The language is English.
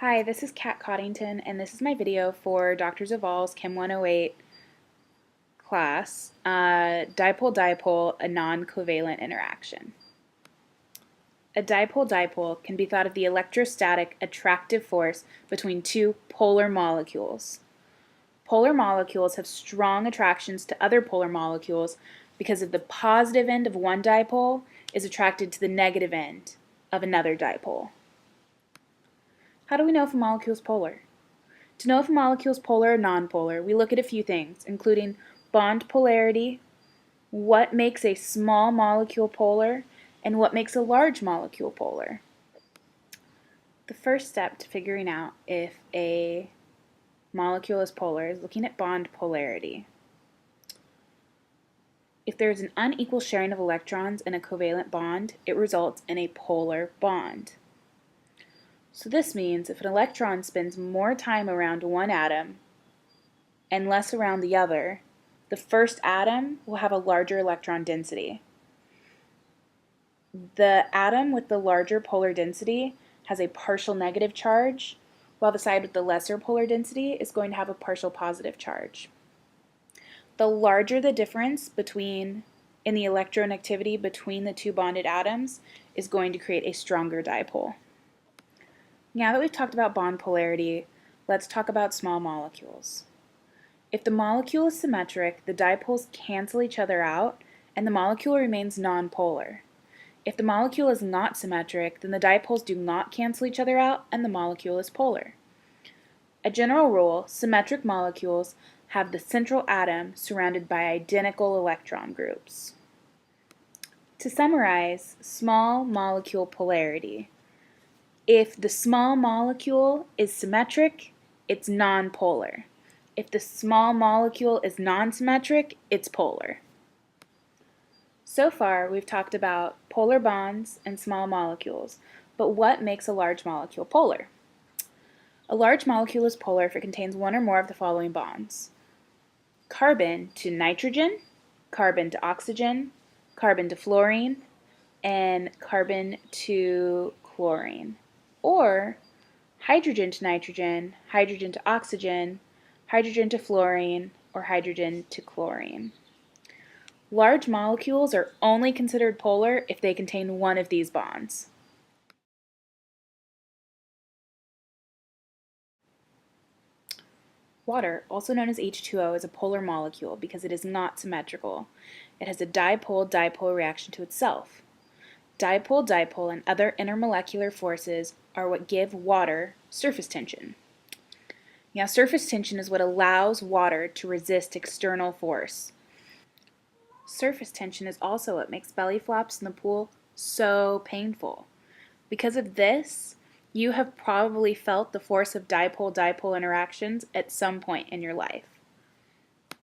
Hi, this is Kat Coddington, and this is my video for Dr. Zaval's Chem 108 class, Dipole-Dipole, a non-covalent interaction. A dipole-dipole can be thought of the electrostatic attractive force between two polar molecules. Polar molecules have strong attractions to other polar molecules because of the positive end of one dipole is attracted to the negative end of another dipole. How do we know if a molecule is polar? To know if a molecule is polar or nonpolar, we look at a few things, including bond polarity, what makes a small molecule polar, and what makes a large molecule polar. The first step to figuring out if a molecule is polar is looking at bond polarity. If there is an unequal sharing of electrons in a covalent bond, it results in a polar bond. So this means if an electron spends more time around one atom and less around the other, the first atom will have a larger electron density. The atom with the larger polar density has a partial negative charge, while the side with the lesser polar density is going to have a partial positive charge. The larger the difference in the electronegativity between the two bonded atoms is going to create a stronger dipole. Now that we've talked about bond polarity, let's talk about small molecules. If the molecule is symmetric, the dipoles cancel each other out and the molecule remains nonpolar. If the molecule is not symmetric, then the dipoles do not cancel each other out and the molecule is polar. A general rule, symmetric molecules have the central atom surrounded by identical electron groups. To summarize, small molecule polarity. If the small molecule is symmetric, it's nonpolar. If the small molecule is non-symmetric, it's polar. So far, we've talked about polar bonds and small molecules, but what makes a large molecule polar? A large molecule is polar if it contains one or more of the following bonds: carbon to nitrogen, carbon to oxygen, carbon to fluorine, and carbon to chlorine. Or hydrogen to nitrogen, hydrogen to oxygen, hydrogen to fluorine, or hydrogen to chlorine. Large molecules are only considered polar if they contain one of these bonds. Water, also known as H2O, is a polar molecule because it is not symmetrical. It has a dipole-dipole reaction to itself. Dipole-dipole and other intermolecular forces are what give water surface tension. Now, surface tension is what allows water to resist external force. Surface tension is also what makes belly flops in the pool so painful. Because of this, you have probably felt the force of dipole-dipole interactions at some point in your life.